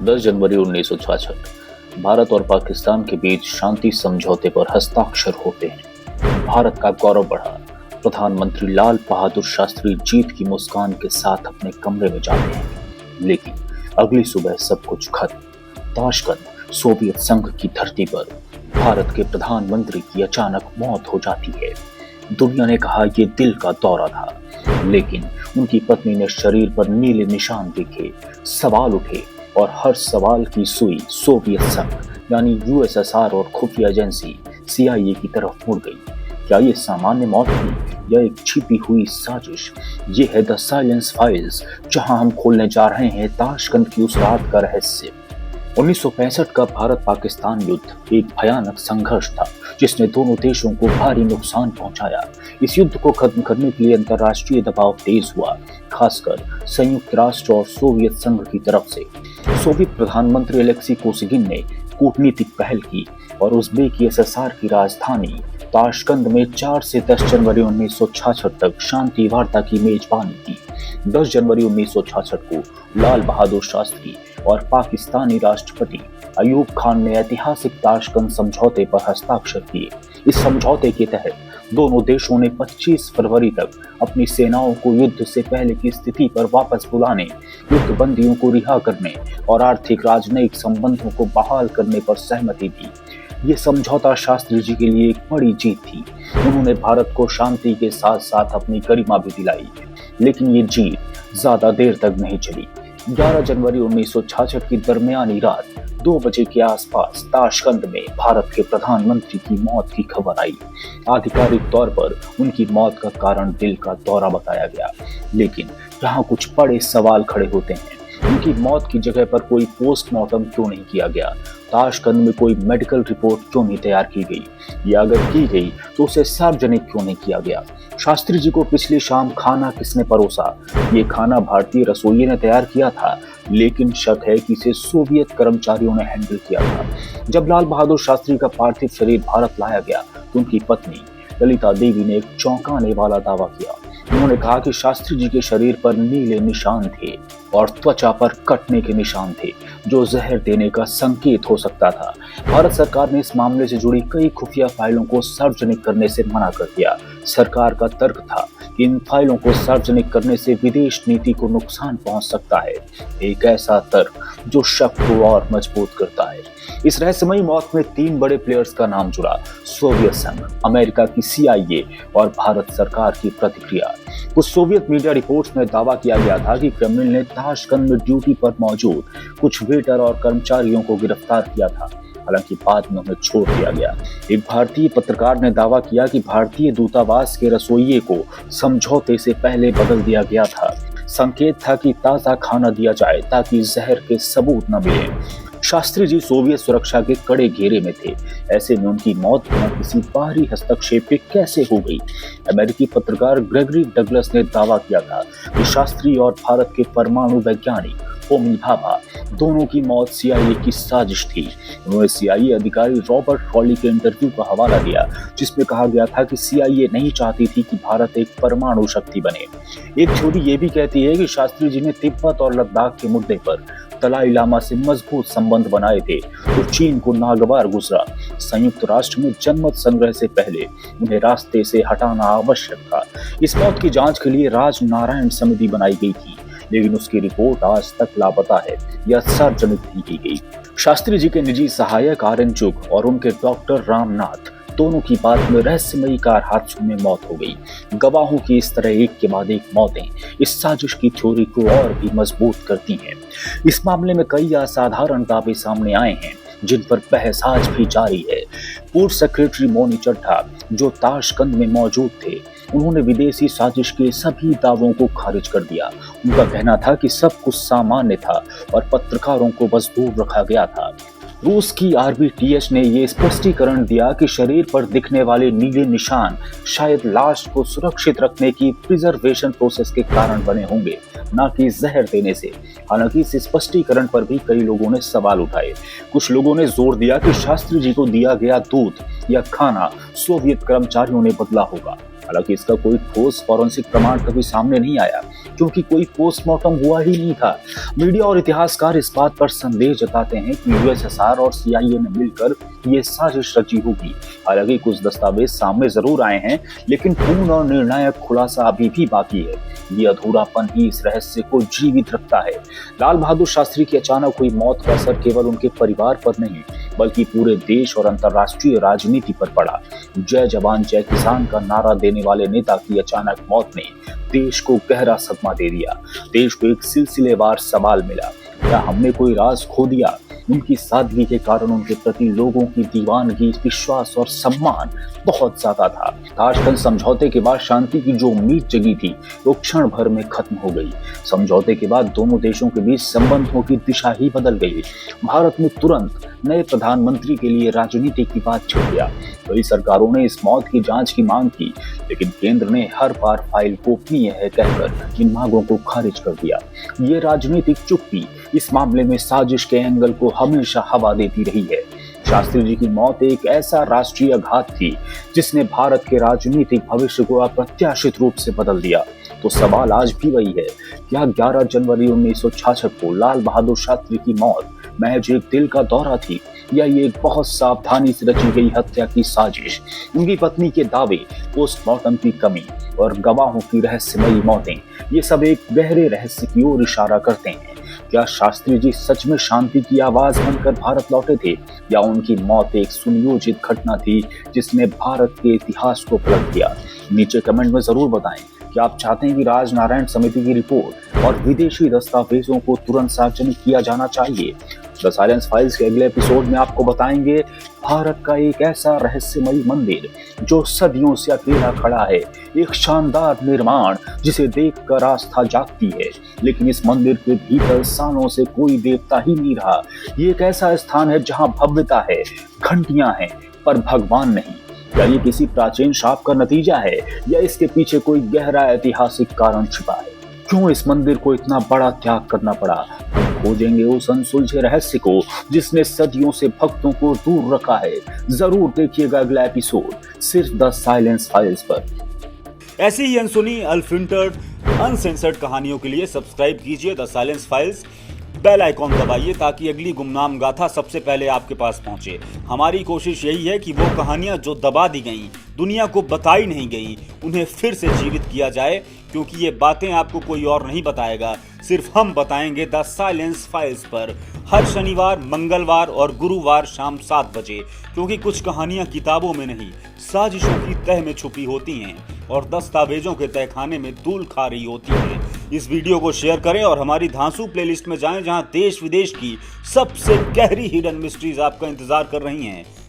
10 जनवरी 1966 भारत और पाकिस्तान के बीच शांति समझौते पर हस्ताक्षर होते हैं। भारत का गौरव बढ़ा। प्रधानमंत्री लाल बहादुर शास्त्री जीत की मुस्कान के साथ अपने कमरे में जाते हैं, लेकिन अगली सुबह सब कुछ खत्म। ताशकंद सोवियत संघ की धरती पर भारत के प्रधानमंत्री की अचानक मौत हो जाती है। दुनिया ने कहा ये दिल का दौरा था, लेकिन उनकी पत्नी ने शरीर पर नीले निशान देखे। सवाल उठे और हर सवाल की सुई सोवियत संघ यानी यूएसएसआर और खुफिया एजेंसी सीआईए की तरफ मुड़ गई। क्या ये सामान्य मौत थी या एक छिपी हुई साजिश? ये है द साइलेंस फाइल्स, जहां हम खोलने जा रहे हैं ताशकंद की उस रात का रहस्य। 1965 का भारत पाकिस्तान युद्ध एक भयानक संघर्ष था, जिसने दोनों देशों को भारी नुकसान पहुंचाया। इस युद्ध को खत्म करने के लिए अंतर्राष्ट्रीय दबाव तेज हुआ, खासकर संयुक्त राष्ट्र और सोवियत संघ की तरफ से। सोवियत प्रधानमंत्री अलेक्सी कोसिगिन ने कूटनीतिक पहल की और उज़्बेकिस्तान की राजधानी ताशकंद में 4 से 10 जनवरी 1966 तक शांति वार्ता की मेजबानी की। 10 जनवरी 1966 को लाल बहादुर शास्त्री और पाकिस्तानी राष्ट्रपति अयूब खान ने ऐतिहासिक ताशकंद समझौते पर हस्ताक्षर किए। इस समझौते के तहत दोनों देशों ने 25 फरवरी तक अपनी सेनाओं को युद्ध से पहले की स्थिति पर वापस बुलाने, युद्ध बंदियों को रिहा करने और आर्थिक राजनयिक संबंधों को बहाल करने पर सहमति दी। ये समझौता शास्त्री जी के लिए एक बड़ी जीत थी। उन्होंने भारत को शांति के साथ साथ अपनी गरिमा भी दिलाई, लेकिन ये जीत ज्यादा देर तक नहीं चली। 11 जनवरी 1966 की दरमियानी रात 2 बजे के आसपास ताशकंद में भारत के प्रधानमंत्री की मौत की खबर आई। आधिकारिक तौर पर उनकी मौत का कारण दिल का दौरा बताया गया, लेकिन यहाँ कुछ बड़े सवाल खड़े होते हैं। उनकी मौत की जगह पर कोई पोस्टमार्टम क्यों नहीं किया गया? ताशकंद में कोई मेडिकल रिपोर्ट क्यों नहीं तैयार की गई? या अगर की गई तो उसे सार्वजनिक क्यों नहीं किया गया? शास्त्री जी को पिछली शाम खाना किसने परोसा? ये खाना भारतीय रसोइये ने तैयार किया था, लेकिन शक है कि इसे सोवियत कर्मचारियों ने हैंडल किया था। जब लाल बहादुर शास्त्री का पार्थिव शरीर भारत लाया गया तो उनकी पत्नी ललिता देवी ने एक चौंकाने वाला दावा किया। उन्होंने कहा कि शास्त्री जी के शरीर पर नीले निशान थे और त्वचा पर कटने के निशान थे, जो जहर देने का संकेत हो सकता था। भारत सरकार ने इस मामले से जुड़ी कई खुफिया फाइलों को सार्वजनिक करने से मना कर दिया। सरकार का तर्क था कि इन फाइलों को सार्वजनिक करने से विदेश नीति को नुकसान पहुंच सकता है, एक ऐसा तर्क जो शक को और मजबूत करता है। इस रहस्यमयी मौत में 3 बड़े प्लेयर्स का नाम जुड़ा: सोवियत संघ, अमेरिका की सीआईए और भारत सरकार की प्रतिक्रिया। कुछ सोवियत मीडिया रिपोर्ट्स में दावा किया गया था कि क्रेमलिन ने ताशकंद में ड्यूटी पर मौजूद कुछ वेटर और कर्मचारियों को गिरफ्तार किया था, हालांकि बाद में उन्हें छोड़ दिया गया। एक भारतीय पत्रकार ने दावा किया कि भारतीय दूतावास के रसोइये को समझौते से पहले बदल दिया गया था। संकेत था कि ताज़ा खाना दिया जाए ताकि जहर के सबूत न मिले। शास्त्री जी सोवियत सुरक्षा के कड़े घेरे में थे। ऐसे में उनकी मौत बिना किसी बाहरी हस्तक्षेप के कैसे हो गई? अमेरिकी पत्रकार ग्रेगरी डगलस ने दावा किया था कि शास्त्री और भारत के परमाणु वैज्ञानिक होमी भाभा दोनों की मौत सीआईए की साजिश थी। उन्होंने सीआईए अधिकारी रॉबर्ट फॉली के इंटरव्यू का हवाला दिया, जिसमें कहा गया था कि सीआईए नहीं चाहती थी कि भारत एक परमाणु शक्ति बने। एक थ्योरी ये भी कहती है कि शास्त्री जी ने तिब्बत और लद्दाख के मुद्दे पर दलाई लामा से मजबूत संबंध बनाए थे, तो चीन को नागवार गुजरा। संयुक्त राष्ट्र में जनमत संग्रह से पहले उन्हें रास्ते से हटाना आवश्यक था। इस मौत की जांच के लिए राजनारायण समिति बनाई गई थी, लेकिन उसकी रिपोर्ट आज तक लापता है या सार्वजनिक नहीं की गई। शास्त्री जी के निजी सहायक आर्यन चुग और उनके डॉक्टर रामनाथ दोनों की बाद में रहस्यमयी कार हादसों में मौत हो गई। गवाहों की इस तरह एक के बाद एक मौतें इस साजिश की थ्योरी को और भी मजबूत करती हैं। इस मामले में कई असाधारण दावे सामने आए हैं, जिन पर बहस आज भी जारी है। पूर्व सेक्रेटरी मोनी चड्ढा, जो ताशकंद में मौजूद थे, उन्होंने विदेशी साजिश के सभी दावों को खारिज कर दिया। उनका कहना था कि सब कुछ सामान्य था और पत्रकारों को बस दूर रखा गया था। रूस की आरबीटीएच ने यह स्पष्टीकरण दिया कि शरीर पर दिखने वाले नीले निशान शायद लाश को सुरक्षित रखने की प्रिजर्वेशन प्रोसेस के कारण बने होंगे, न कि जहर देने से। हालांकि इस स्पष्टीकरण पर भी कई लोगों ने सवाल उठाए। कुछ लोगों ने जोर दिया कि शास्त्री जी को दिया गया दूध या खाना सोवियत कर्मचारियों ने बदला होगा। हालांकि इसका कोई ठोस फॉरेंसिक प्रमाण कभी सामने नहीं आया, क्योंकि कोई पोस्टमार्टम हुआ ही नहीं था। मीडिया और इतिहासकार इस बात पर संदेह जताते हैं कि यूएसएसआर और सीआईए ने मिलकर ये साजिश रची होगी। हालांकि कुछ दस्तावेज सामने जरूर आए हैं, लेकिन पूर्ण और निर्णायक खुलासा अभी भी बाकी है। ये अधूरापन ही इस रहस्य को जीवित रखता है। लाल बहादुर शास्त्री की अचानक हुई मौत का असर केवल उनके परिवार पर नहीं, बल्कि पूरे देश और अंतर्राष्ट्रीय राजनीति पर पड़ा। जय जवान जय किसान का नारा देने वाले नेता की अचानक मौत ने देश को गहरा सदमा दे दिया। देश को एक सिलसिलेवार सवाल मिला, क्या हमने कोई राज खो दिया? उनकी सादगी के कारण उनके प्रति लोगों की दीवानगी, विश्वास और सम्मान बहुत ज्यादा था। ताशकंद समझौते के बाद शांति की जो उम्मीद जगी थी, वो क्षण भर में खत्म हो गई। समझौते के बाद दोनों देशों के बीच संबंधों की दिशा ही बदल गई। भारत में तुरंत नए प्रधानमंत्री के लिए राजनीति की बात छिड़ गया। कई सरकारों ने इस मौत की जांच की मांग की, लेकिन केंद्र ने हर बार फाइल गोपनीय है कहकर इन मांगों को खारिज कर दिया। ये राजनीतिक चुप्पी इस मामले में साजिश के एंगल को हमेशा हवा देती रही है। शास्त्री जी की मौत एक ऐसा राष्ट्रीय आघात थी जिसने भारत के राजनीतिक भविष्य को अप्रत्याशित रूप से बदल दिया। तो सवाल आज भी वही है, क्या 11 जनवरी 1966 को लाल बहादुर शास्त्री की मौत महज एक दिल का दौरा थी, या ये एक बहुत सावधानी से रची गई हत्या की साजिश? उनकी पत्नी के दावे, पोस्टमार्टम की कमी और गवाहों की रहस्यमयी मौतें, ये सब एक गहरे रहस्य की ओर इशारा करते हैं। क्या शास्त्री जी सच में शांति की आवाज बनकर भारत लौटे थे, या उनकी मौत एक सुनियोजित घटना थी जिसने भारत के इतिहास को पलट दिया? नीचे कमेंट में जरूर बताएं कि आप चाहते हैं कि राजनारायण समिति की रिपोर्ट और विदेशी दस्तावेजों को तुरंत सार्वजनिक किया जाना चाहिए। द साइलेंस फाइल्स के अगले एपिसोड में आपको बताएंगे भारत का एक ऐसा रहस्यमयी मंदिर जो सदियों से अकेला खड़ा है, एक शानदार निर्माण जिसे देखकर आस्था जागती है, लेकिन इस मंदिर के भीतर सालों से कोई देवता ही नहीं रहा। ये एक ऐसा स्थान है जहां भव्यता है, घंटियां हैं, पर भगवान नहीं। क्या ये किसी प्राचीन शाप का नतीजा है, या इसके पीछे कोई गहरा ऐतिहासिक कारण छिपा है? क्यों इस मंदिर को इतना बड़ा त्याग करना पड़ा? हम खोजेंगे उस अनसुलझे रहस्य को जिसने सदियों से भक्तों को दूर रखा है। जरूर देखिएगा अगला एपिसोड सिर्फ द साइलेंस फाइल्स पर। ऐसी ही अनसुनी, अनफिल्टर्ड, अनसेंसर्ड कहानियों के लिए सब्सक्राइब कीजिए the silence files. Bell icon दबाइए ताकि अगली गुमनाम गाथा सबसे पहले आपके पास पहुंचे। हमारी कोशिश यही है कि वो कहानियां जो दबा दी गईं, दुनिया को बताई नहीं गई, उन्हें फिर से जीवित किया जाए, क्योंकि ये बातें आपको कोई और नहीं बताएगा, सिर्फ हम बताएंगे द साइलेंस फाइल्स पर, हर शनिवार, मंगलवार और गुरुवार शाम 7 बजे। क्योंकि कुछ कहानियां किताबों में नहीं, साजिशों की तह में छुपी होती हैं और दस्तावेजों के तहखाने में धूल खा रही होती हैं। इस वीडियो को शेयर करें और हमारी धांसू प्लेलिस्ट में जाएं, जहां देश विदेश की सबसे गहरी हिडन मिस्ट्रीज आपका इंतजार कर रही हैं।